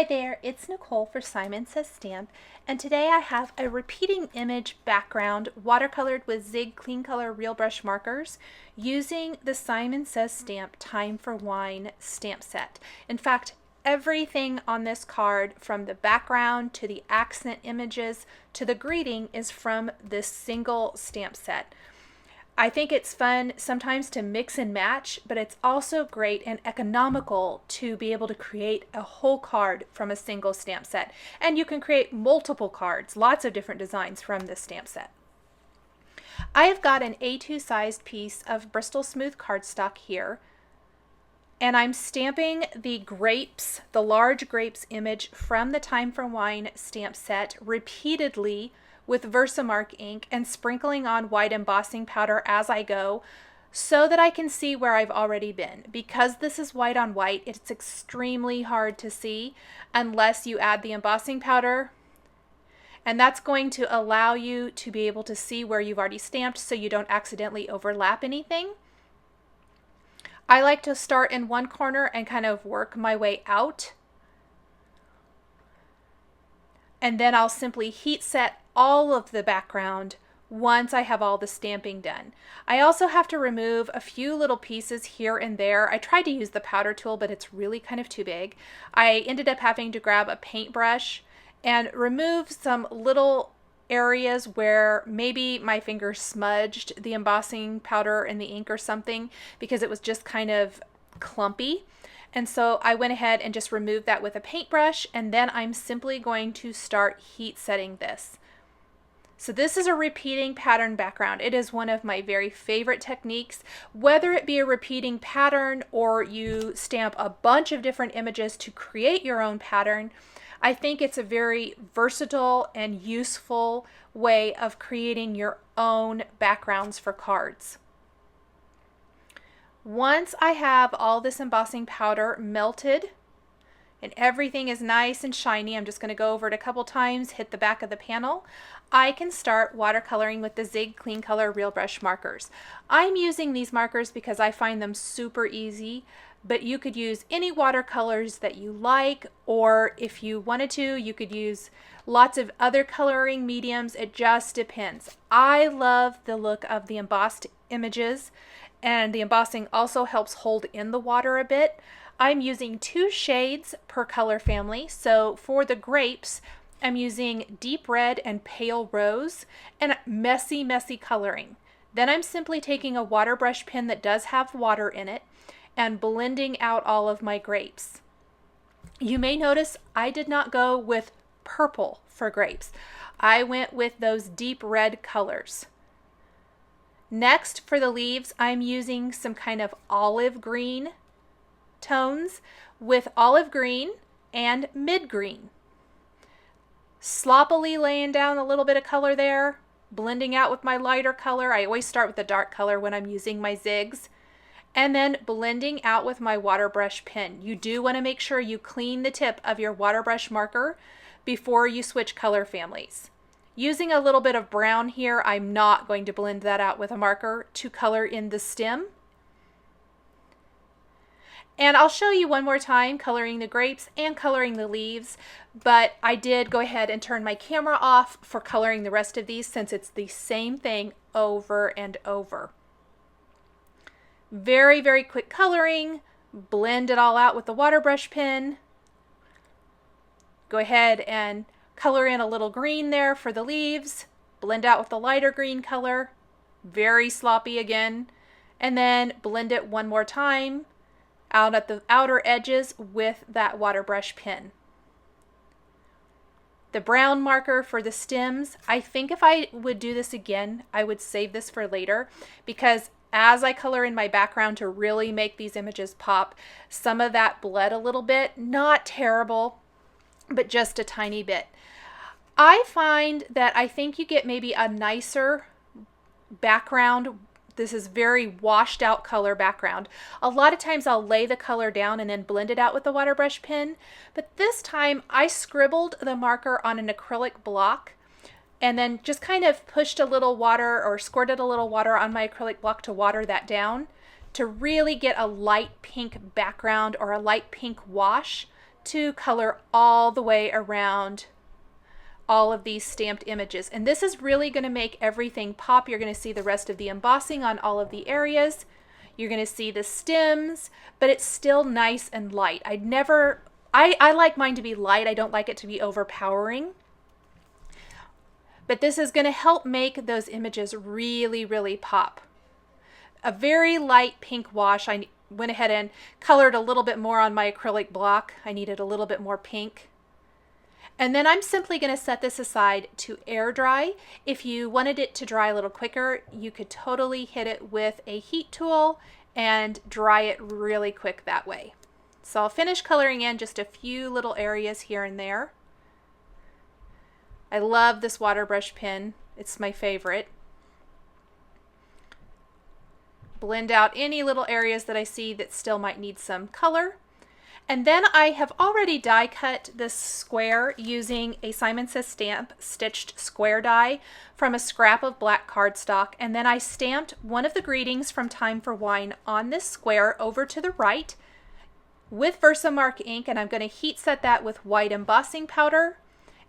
Hi there, it's Nicole for Simon Says Stamp, and today I have a repeating image background watercolored with Zig Clean Color Real Brush markers using the Simon Says Stamp Time for Wine stamp set. In fact, everything on this card, from the background to the accent images to the greeting, is from this single stamp set. I think it's fun sometimes to mix and match, but it's also great and economical to be able to create a whole card from a single stamp set. And you can create multiple cards, lots of different designs from this stamp set. I have got an A2 sized piece of Bristol Smooth cardstock here, and I'm stamping the grapes, the large grapes image from the Time for Wine stamp set repeatedly with Versamark ink and sprinkling on white embossing powder as I go so that I can see where I've already been. Because this is white on white, it's extremely hard to see unless you add the embossing powder, and that's going to allow you to be able to see where you've already stamped so you don't accidentally overlap anything. I like to start in one corner and kind of work my way out, and then I'll simply heat set all of the background once I have all the stamping done. I also have to remove a few little pieces here and there. I tried to use the powder tool, but it's really kind of too big. I ended up having to grab a paintbrush and remove some little areas where maybe my finger smudged the embossing powder and the ink or something, because it was just kind of clumpy. And so I went ahead and just removed that with a paintbrush, and then I'm simply going to start heat setting this. So this is a repeating pattern background. It is one of my very favorite techniques, whether it be a repeating pattern or you stamp a bunch of different images to create your own pattern. I think it's a very versatile and useful way of creating your own backgrounds for cards. Once I have all this embossing powder melted and everything is nice and shiny, I'm just going to go over it a couple times, hit the back of the panel. I can start watercoloring with the Zig Clean Color Real Brush markers. I'm using these markers because I find them super easy, but you could use any watercolors that you like, or if you wanted to, you could use lots of other coloring mediums. It just depends. I love the look of the embossed images, and the embossing also helps hold in the water a bit. I'm using 2 shades per color family. So for the grapes, I'm using deep red and pale rose and messy coloring. Then I'm simply taking a water brush pen that does have water in it and blending out all of my grapes. You may notice I did not go with purple for grapes. I went with those deep red colors. Next, for the leaves, I'm using some kind of olive green tones with olive green and mid green. Sloppily laying down a little bit of color there, blending out with my lighter color. I always start with the dark color when I'm using my zigs, and then blending out with my water brush pen. You do want to make sure you clean the tip of your water brush marker before you switch color families. Using a little bit of brown here, I'm not going to blend that out with a marker to color in the stem. And I'll show you one more time coloring the grapes and coloring the leaves, but I did go ahead and turn my camera off for coloring the rest of these since it's the same thing over and over. Very quick coloring, blend it all out with the water brush pen. Go ahead and color in a little green there for the leaves, blend out with the lighter green color, very sloppy again, and then blend it one more time out at the outer edges with that water brush pen. The brown marker for the stems, I think if I would do this again, I would save this for later, because as I color in my background to really make these images pop, some of that bled a little bit. Not terrible, but just a tiny bit. I find that I think you get maybe a nicer background. This is very washed out color background. A lot of times I'll lay the color down and then blend it out with the water brush pen, but this time I scribbled the marker on an acrylic block and then just kind of pushed a little water or squirted a little water on my acrylic block to water that down to really get a light pink background or a light pink wash to color all the way around all of these stamped images. And this is really going to make everything pop. You're going to see the rest of the embossing on all of the areas. You're going to see the stems, but it's still nice and light. I like mine to be light. I don't like it to be overpowering. But this is going to help make those images really, really pop. A very light pink wash. I went ahead and colored a little bit more on my acrylic block. I needed a little bit more pink. And then I'm simply going to set this aside to air dry. If you wanted it to dry a little quicker, you could totally hit it with a heat tool and dry it really quick that way. So I'll finish coloring in just a few little areas here and there. I love this water brush pen. It's my favorite. Blend out any little areas that I see that still might need some color. And then I have already die cut this square using a Simon Says stamp stitched square die from a scrap of black cardstock. And then I stamped one of the greetings from Time for Wine on this square over to the right with Versamark ink, and I'm going to heat set that with white embossing powder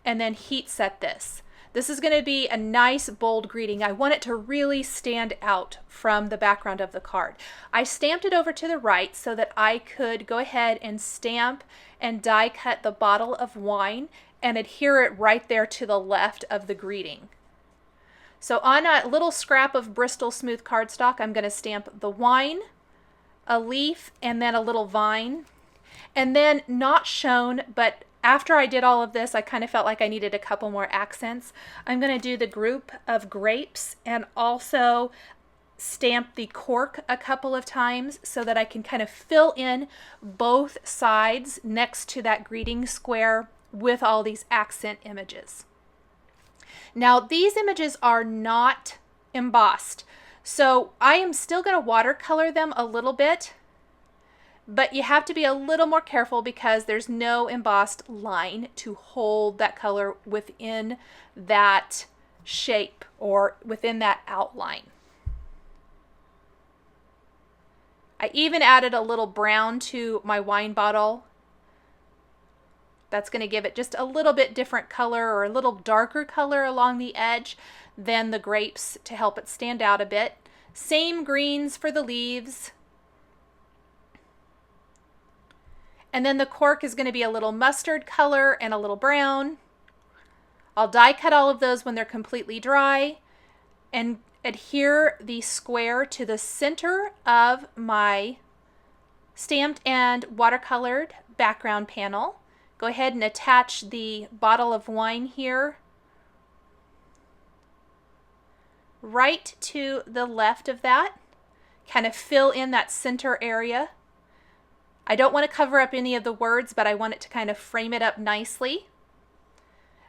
and then heat set this. This is going to be a nice bold greeting. I want it to really stand out from the background of the card. I stamped it over to the right so that I could go ahead and stamp and die cut the bottle of wine and adhere it right there to the left of the greeting. So on a little scrap of Bristol smooth cardstock, I'm going to stamp the wine, a leaf, and then a little vine. And then not shown, but after I did all of this, I kind of felt like I needed a couple more accents. I'm going to do the group of grapes and also stamp the cork a couple of times so that I can kind of fill in both sides next to that greeting square with all these accent images. Now, these images are not embossed, so I am still going to watercolor them a little bit. But you have to be a little more careful because there's no embossed line to hold that color within that shape or within that outline. I even added a little brown to my wine bottle. That's going to give it just a little bit different color or a little darker color along the edge than the grapes to help it stand out a bit. Same greens for the leaves. And then the cork is going to be a little mustard color and a little brown. I'll die cut all of those when they're completely dry and adhere the square to the center of my stamped and watercolored background panel. Go ahead and attach the bottle of wine here right to the left of that. Kind of fill in that center area. I don't want to cover up any of the words, but I want it to kind of frame it up nicely.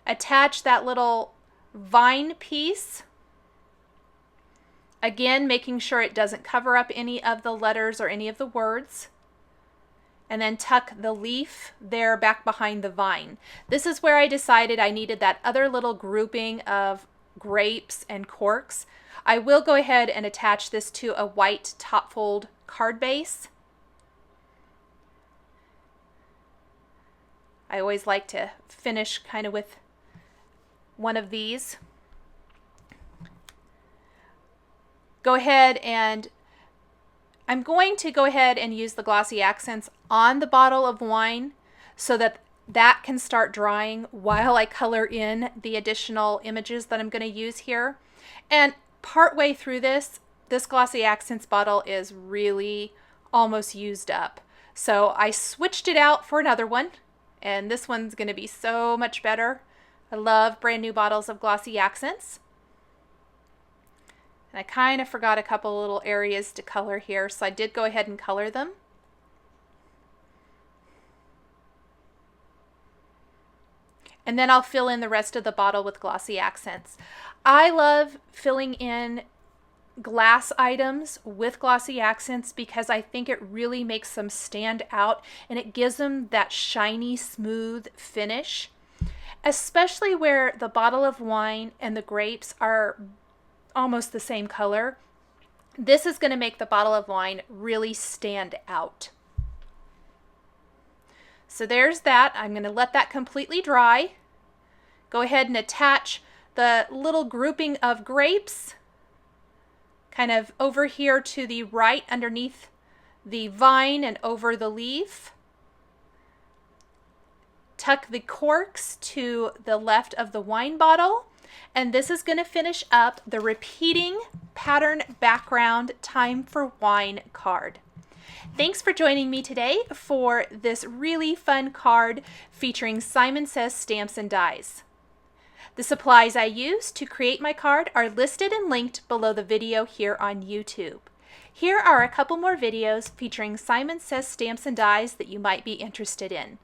Attach that little vine piece. Again, making sure it doesn't cover up any of the letters or any of the words. And then tuck the leaf there back behind the vine. This is where I decided I needed that other little grouping of grapes and corks. I will go ahead and attach this to a white top fold card base. I always like to finish kind of with one of these. Go ahead and I'm going to go ahead and use the glossy accents on the bottle of wine so that that can start drying while I color in the additional images that I'm going to use here. And partway through this glossy accents bottle is really almost used up. So I switched it out for another one. And this one's going to be so much better. I love brand new bottles of glossy accents. And I kind of forgot a couple little areas to color here, so I did go ahead and color them. And then I'll fill in the rest of the bottle with glossy accents. I love filling in glass items with glossy accents because I think it really makes them stand out and it gives them that shiny, smooth finish, especially where the bottle of wine and the grapes are almost the same color. This is going to make the bottle of wine really stand out. So there's that. I'm going to let that completely dry. Go ahead and attach the little grouping of grapes kind of over here to the right underneath the vine and over the leaf. Tuck the corks to the left of the wine bottle. And this is going to finish up the repeating pattern background Time for Wine card. Thanks for joining me today for this really fun card featuring Simon Says stamps and dies. The supplies I used to create my card are listed and linked below the video here on YouTube. Here are a couple more videos featuring Simon Says stamps and dies that you might be interested in.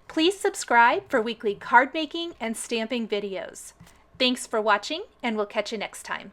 Please subscribe for weekly card making and stamping videos. Thanks for watching, and we'll catch you next time.